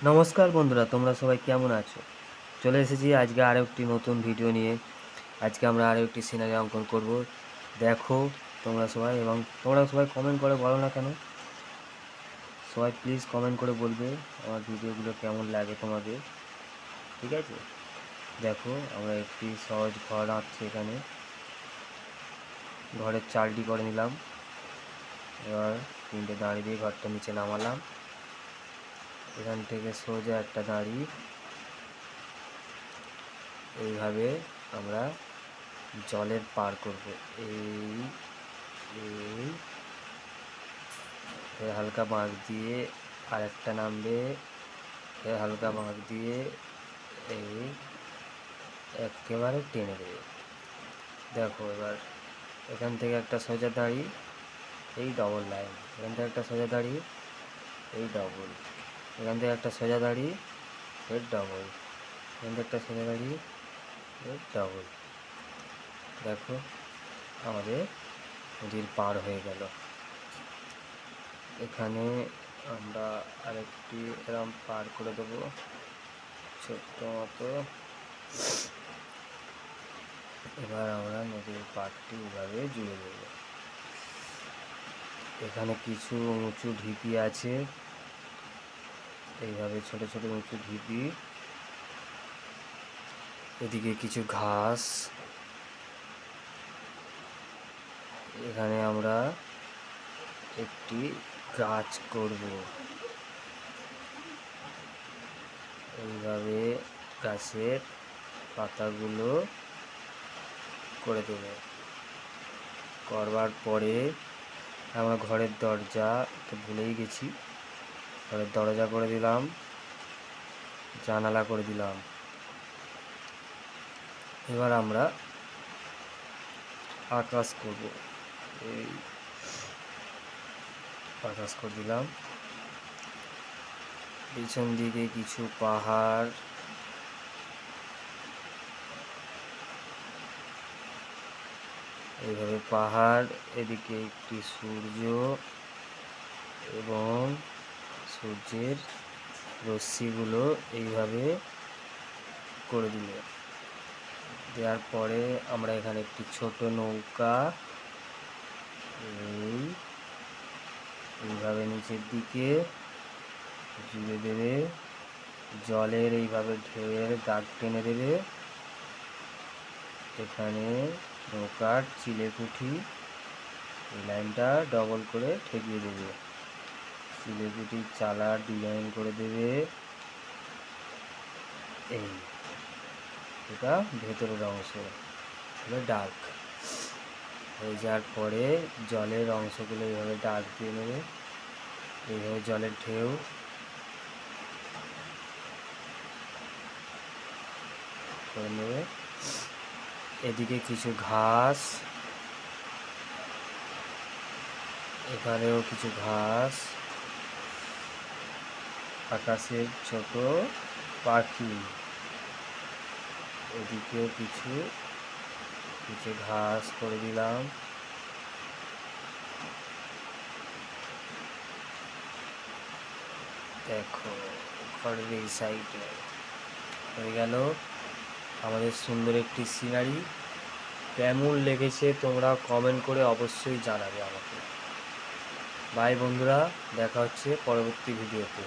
নমস্কার বন্ধুরা, তোমরা সবাই কেমন আছো? চলে এসেছি আজকে আরও একটি নতুন ভিডিও নিয়ে। আজকে আমরা আরও একটি সিনারি অঙ্কন করব। দেখো তোমরা সবাই, এবং তোমরা সবাই কমেন্ট করে বলো না কেন, সবাই প্লিজ কমেন্ট করে বলবে আমার ভিডিওগুলো কেমন লাগে তোমাদের। ঠিক আছে, দেখো আমরা একটি সহজ ঘর আঁকছি এখানে। ঘরের চালটি করে নিলাম, এবার তিনটে দাঁড়ি দিয়ে ঘরটা নিচে নামালাম। এখান থেকে সোজা একটা দাঁড়ি এইভাবে আমরা জলের পার করব। এই এই হালকা বাঁক দিয়ে আর একটা নামবে, হালকা বাঁক দিয়ে এই একেবারে টেনে দেবে। দেখো এবার এখান থেকে একটা সোজা দাঁড়ি, এই ডবল লাইন, এখান থেকে একটা সোজা দাঁড়ি, এই ডবল, এখান থেকে একটা সোজা দাঁড়ি, এর ডবল, এখান থেকে একটা সোজা দাঁড়ি, এর ডবল। দেখো আমাদের নদীর পার হয়ে গেল। এখানে আমরা আরেকটি এরম পার করে দেবো ছোট্ট মতো। এবার আমরা নদীর পাড়টি এভাবে জুড়ে দেবো। এখানে কিছু উঁচু ঢিপি আছে, এইভাবে ছোট ছোট উঁচু ঢিপি। এদিকে কিছু ঘাস। এখানে আমরা একটি গাছ করব, এইভাবে গাছের পাতাগুলো করে দেব। করবার পরে আমরা ঘরের দরজা তো ভুলেই গেছি, ঘরের দরজা করে দিলাম, জানালা করে দিলাম। এবার আমরা আকাশ করব, এই আকাশ করে দিলাম। পিছন দিকে কিছু পাহাড়, এইভাবে পাহাড়, এদিকে একটি সূর্য এবং সূর্যের রশ্মিগুলো এইভাবে করে দিল। দেওয়ার পরে আমরা এখানে একটি ছোট নৌকা এইভাবে নিচের দিকে জুড়ে দেবে, জলের এইভাবে ঢেউয়ের দাগ টেনে দেবে। এখানে নৌকার চিলেকুঠি এই লাইনটা ডবল করে ঠেকিয়ে দেবে, চিলেকুঠির চালার ডিজাইন করে দেবে। এই এটা ভেতরের অংশ, এটা ডার্ক হয়ে যাওয়ার পরে জলের অংশগুলো এইভাবে ডার্ক দিয়ে নেবে, এইভাবে জলের ঢেউ করে নেবে। এদিকে কিছু ঘাস, এখানেও কিছু ঘাস, আকাশের ছোট পাখি, এদিকেও কিছু কিছু ঘাস করে দিলাম। দেখো ঘরের এই সাইডে হয়ে গেল আমাদের সুন্দর একটি সিনারি। কেমন লেগেছে তোমরা কমেন্ট করে অবশ্যই জানাবে আমাকে। বাই বন্ধুরা, দেখা হচ্ছে পরবর্তী ভিডিওতে।